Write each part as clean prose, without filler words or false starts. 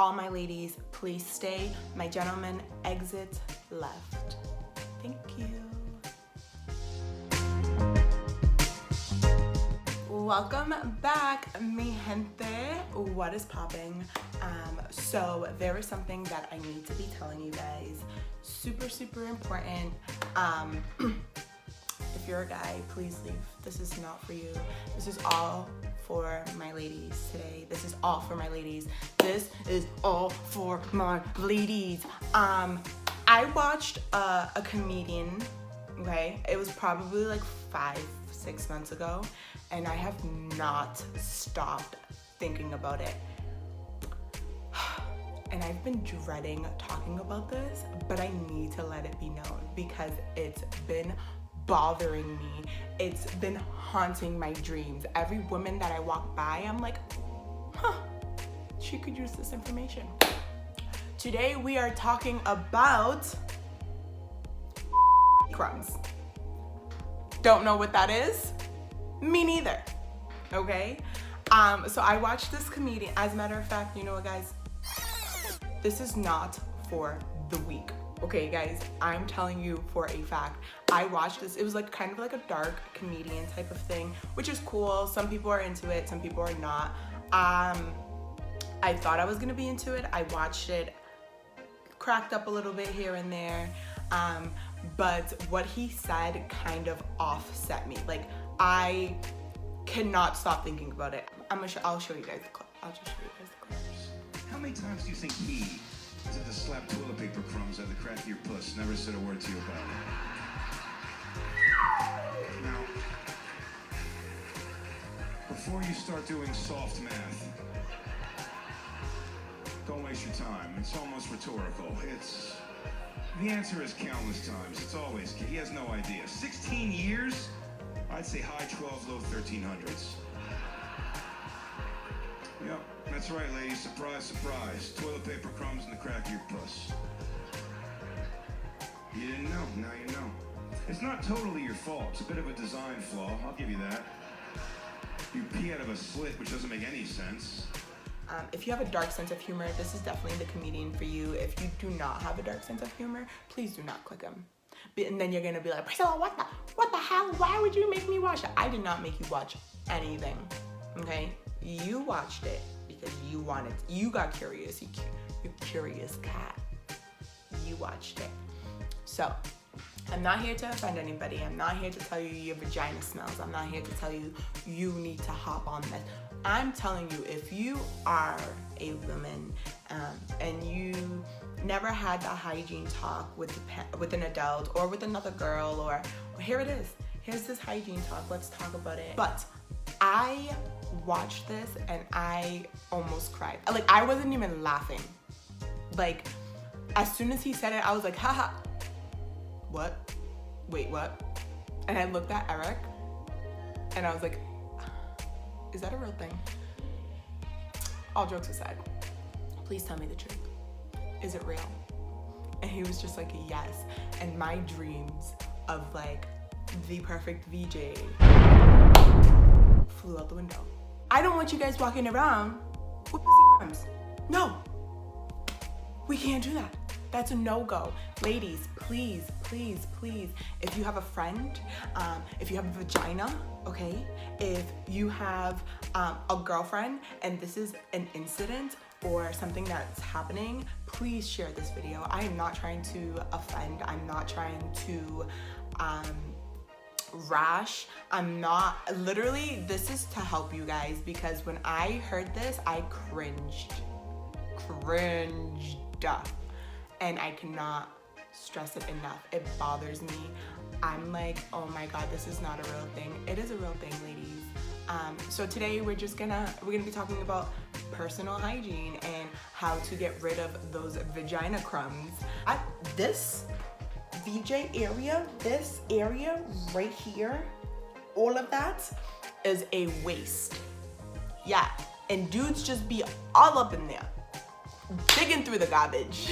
All my ladies, please stay. My gentlemen, exit left. Thank you. Welcome back, mi gente. What is popping? So there is something that I need to be telling you guys. Super, super important. If you're a guy, please leave. This is not for you. This is all for my ladies today. This is all for my ladies. This is all for my ladies. I watched a comedian, okay? It was probably like 5-6 months ago, and I have not stopped thinking about it. And I've been dreading talking about this, but I need to let it be known because it's been bothering me. It's been haunting my dreams. Every woman that I walk by, I'm like, she could use this information. Today we are talking about crumbs. Don't know what that is? Me neither. Okay? So I watched this comedian. As a matter of fact, you know what, guys? This is not for the weak. Okay, guys, I'm telling you for a fact. I watched this. It was like kind of like a dark comedian type of thing, which is cool. Some people are into it, some people are not. I thought I was gonna be into it. I watched it, cracked up a little bit here and there. But what he said kind of offset me. Like, I cannot stop thinking about it. I'll show you guys the clip. I'll just show you guys the clip. How many times do you think he said to slap toilet paper crumbs out of the crack of your puss, never said a word to you about it? Now, before you start doing soft math, don't waste your time. It's almost rhetorical. The answer is countless times. It's always, he has no idea. 16 years? I'd say high 12s, low 1300s. Yep, that's right, ladies. Surprise, surprise. Toilet paper crumbs in the crack of your puss. You didn't know, now you know. It's not totally your fault. It's a bit of a design flaw, I'll give you that. You pee out of a slit, which doesn't make any sense. If you have a dark sense of humor, this is definitely the comedian for you. If you do not have a dark sense of humor, please do not click him. And then you're gonna be like, Priscilla, what the hell? Why would you make me watch it? I did not make you watch anything, okay? You watched it because you wanted, you got curious, you curious cat. You watched it. So, I'm not here to offend anybody. I'm not here to tell you your vagina smells. I'm not here to tell you you need to hop on this. I'm telling you, if you are a woman and you never had the hygiene talk with an adult or with another girl, or here it is. Here's this hygiene talk. Let's talk about it. But I watched this and I almost cried. Like, I wasn't even laughing. Like, as soon as he said it, I was like, haha. What? Wait, what? And I looked at Eric and I was like, is that a real thing? All jokes aside, please tell me the truth. Is it real? And he was just like, yes. And my dreams of like the perfect VJ flew out the window. I don't want you guys walking around with pussy crumbs. No, we can't do that. That's a no-go. Ladies, please, please, please, if you have a friend, if you have a vagina, okay? If you have a girlfriend and this is an incident or something that's happening, please share this video. I am not trying to offend. I'm not trying to rash. I'm not, literally, this is to help you guys, because when I heard this, I cringed. And I cannot stress it enough. It bothers me. I'm like, oh my God, this is not a real thing. It is a real thing, ladies. So today we're gonna be talking about personal hygiene and how to get rid of those vagina crumbs. This VJ area, this area right here, all of that is a waste. Yeah, and dudes just be all up in there, digging through the garbage.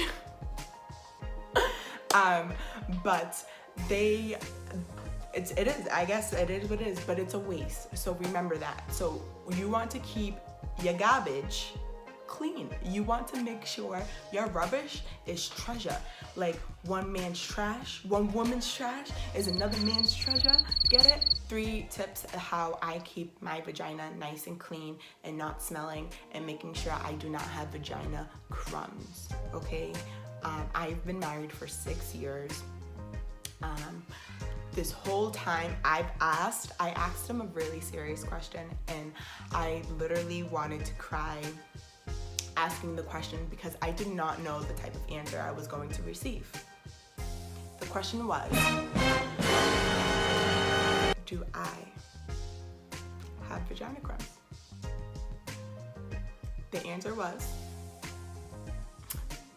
But it is, I guess it is what it is, but it's a waste. So remember that. So you want to keep your garbage clean. You want to make sure your rubbish is treasure. Like one woman's trash is another man's treasure. Get it? 3 tips of how I keep my vagina nice and clean and not smelling and making sure I do not have vagina crumbs, okay? I've been married for 6 years. This whole time I asked him a really serious question, and I literally wanted to cry asking the question because I did not know the type of answer I was going to receive. The question was, do I have vagina crumbs? The answer was,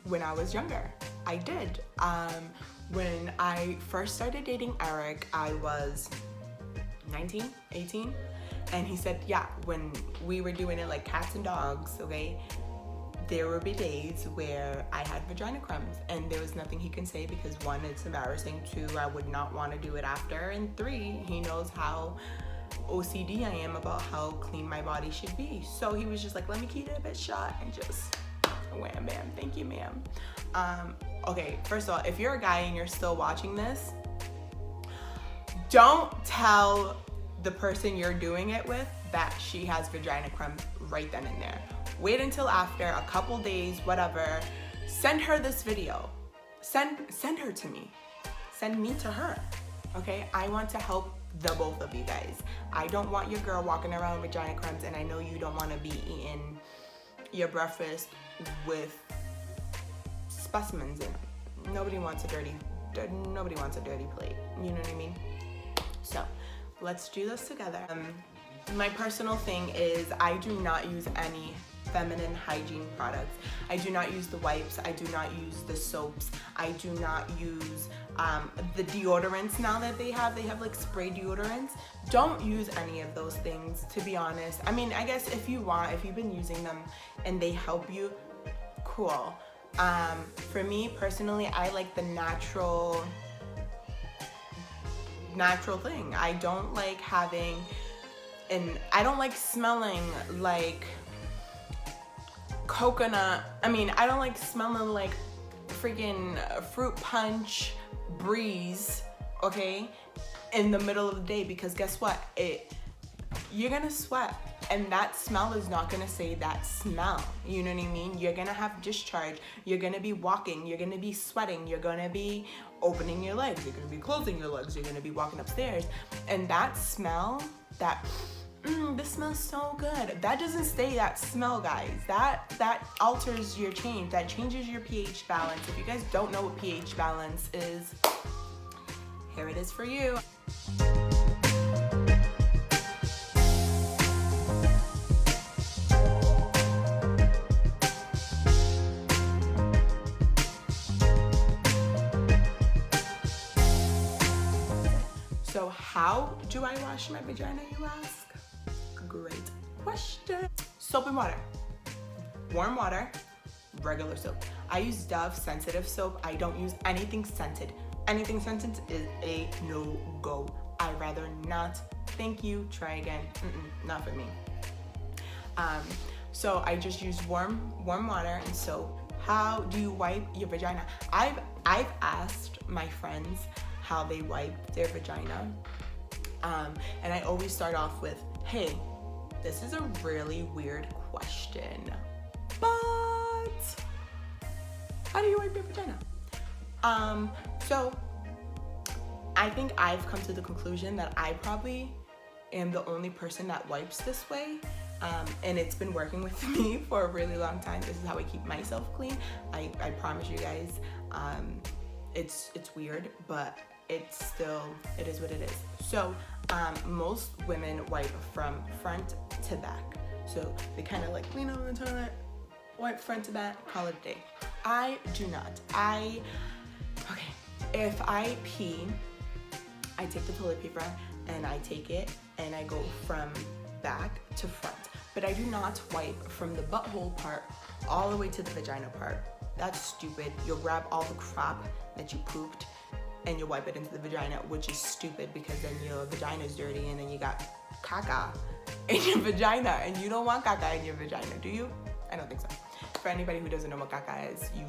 when I was younger, I did. When I first started dating Eric, I was 19, 18, and he said, yeah, when we were doing it like cats and dogs, okay, there would be days where I had vagina crumbs, and there was nothing he can say because 1, it's embarrassing, 2, I would not want to do it after, and 3, he knows how OCD I am about how clean my body should be. So he was just like, let me keep it a bit short and just wham bam, thank you ma'am. Okay, first of all, if you're a guy and you're still watching this, don't tell the person you're doing it with that she has vagina crumbs right then and there. Wait until after a couple days, whatever. Send her this video. Send her to me. Send me to her. Okay? I want to help the both of you guys. I don't want your girl walking around with vagina crumbs, and I know you don't want to be eating your breakfast with specimens in it. Nobody wants a dirty plate. You know what I mean? So let's do this together. My personal thing is I do not use any feminine hygiene products. I do not use the wipes. I do not use the soaps. I do not use the deodorants now that they have like spray deodorants. Don't use any of those things, to be honest. I mean, I guess if you've been using them and they help you, cool. For me personally, I like the natural thing. I don't like having, and I don't like smelling like coconut. I mean, I don't like smelling like freaking fruit punch breeze, okay, in the middle of the day, because guess what? You're gonna sweat, and that smell is not gonna say that smell. You know what I mean? You're gonna have discharge. You're gonna be walking. You're gonna be sweating. You're gonna be opening your legs. You're gonna be closing your legs. You're gonna be walking upstairs. And that smell, this smells so good. That doesn't stay that smell, guys. That alters your change. That changes your pH balance. If you guys don't know what pH balance is, here it is for you. So how do I wash my vagina, you ask? Great question. Soap and water. Warm water, regular soap. I use Dove sensitive soap. I don't use anything scented. Anything scented is a no-go. I'd rather not. Thank you, try again. Not for me. So I just use warm water and soap. How do you wipe your vagina? I've asked my friends how they wipe their vagina. And I always start off with, hey, this is a really weird question, but how do you wipe your vagina? So I think I've come to the conclusion that I probably am the only person that wipes this way. And it's been working with me for a really long time. This is how I keep myself clean. I promise you guys, it's weird, but it is what it is. So most women wipe from front to back. So they kind of like lean over the toilet, wipe front to back, call it a day. I do not. If I pee, I take the toilet paper and I take it and I go from back to front. But I do not wipe from the butthole part all the way to the vagina part. That's stupid. You'll grab all the crap that you pooped and you wipe it into the vagina, which is stupid because then your vagina is dirty and then you got caca in your vagina, and you don't want caca in your vagina, do you? I don't think so. For anybody who doesn't know what caca is, you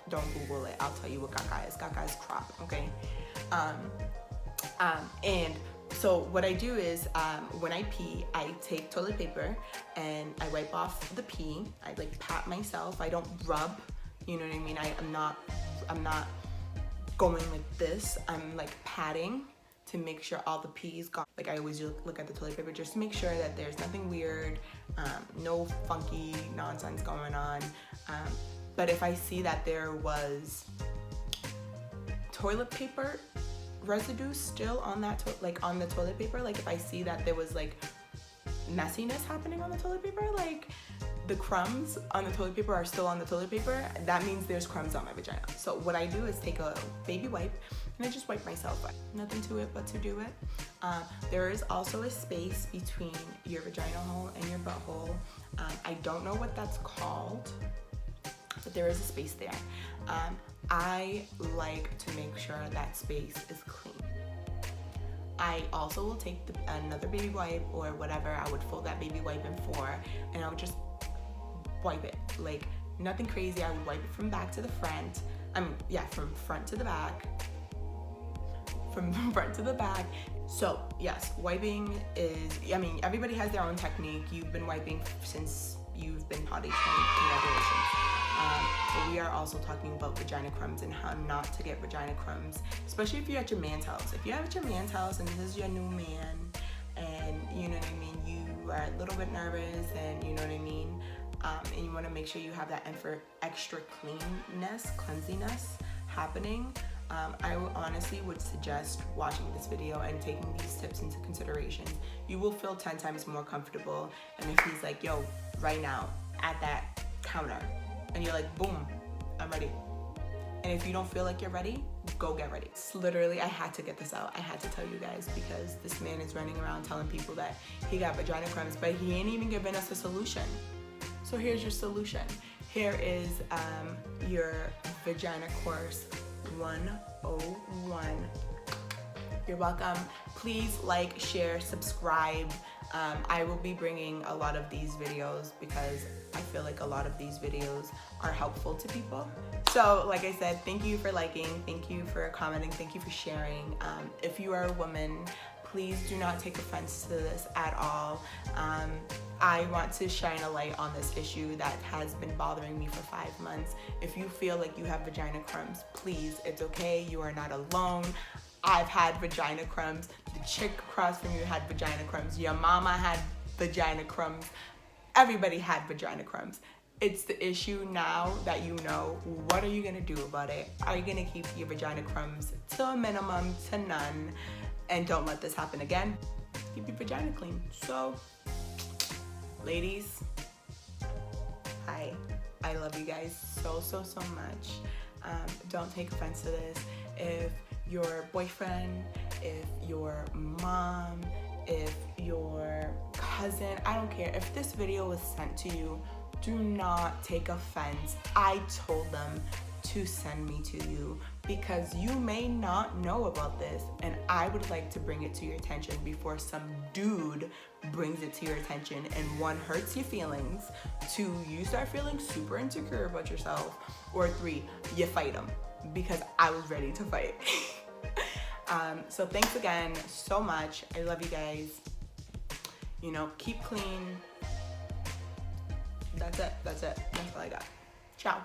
don't Google it. I'll tell you what caca is. Caca is crap, okay? And so what I do is when I pee, I take toilet paper and I wipe off the pee. I like pat myself. I don't rub, you know what I mean? I'm not going like this. I'm like patting to make sure all the pee's gone. Like I always look at the toilet paper just to make sure that there's nothing weird, no funky nonsense going on. But if I see that there was toilet paper residue still on that on the toilet paper, like if I see that there was like messiness happening on the toilet paper, like the crumbs on the toilet paper are still on the toilet paper, that means there's crumbs on my vagina. So what I do is take a baby wipe and I just wipe myself. Nothing to it but to do it. There is also a space between your vagina hole and your butthole. I don't know what that's called, but there is a space there. I like to make sure that space is clean. I also will take another baby wipe or whatever. I would fold that baby wipe in four and I would just wipe it. Like nothing crazy. I would wipe it from back to the front. From front to the back. From front to the back. So yes, wiping is, everybody has their own technique. You've been wiping since you've been potty trained. Congratulations. But we are also talking about vagina crumbs and how not to get vagina crumbs, especially if you're at your man's house. If you're at your man's house and this is your new man and you know what I mean, you are a little bit nervous and you know what I mean, and you want to make sure you have that extra cleanliness happening, I honestly would suggest watching this video and taking these tips into consideration. You will feel 10 times more comfortable. And if he's like, yo, right now at that counter, and you're like, boom, I'm ready. And if you don't feel like you're ready, go get ready. It's literally, I had to get this out. I had to tell you guys because this man is running around telling people that he got vagina crumbs, but he ain't even giving us a solution. So here's your solution. Here is your vagina course 101. You're welcome. Please like, share, subscribe. I will be bringing a lot of these videos because I feel like a lot of these videos are helpful to people. So like I said, thank you for liking, thank you for commenting, thank you for sharing. If you are a woman, please do not take offense to this at all. I want to shine a light on this issue that has been bothering me for 5 months. If you feel like you have vagina crumbs, please, it's okay. You are not alone. I've had vagina crumbs. The chick across from you had vagina crumbs. Your mama had vagina crumbs. Everybody had vagina crumbs. It's the issue now that you know. What are you gonna do about it? Are you gonna keep your vagina crumbs to a minimum, to none, and don't let this happen again? Keep your vagina clean. So, ladies, hi. I love you guys so much. Don't take offense to this. If your boyfriend, if your mom, if your cousin, I don't care. If this video was sent to you, do not take offense. I told them to send me to you because you may not know about this and I would like to bring it to your attention before some dude brings it to your attention and one, hurts your feelings, 2, you start feeling super insecure about yourself, or 3, you fight him because I was ready to fight. So thanks again so much. I love you guys. You know, keep clean. That's it. That's all I got. Ciao.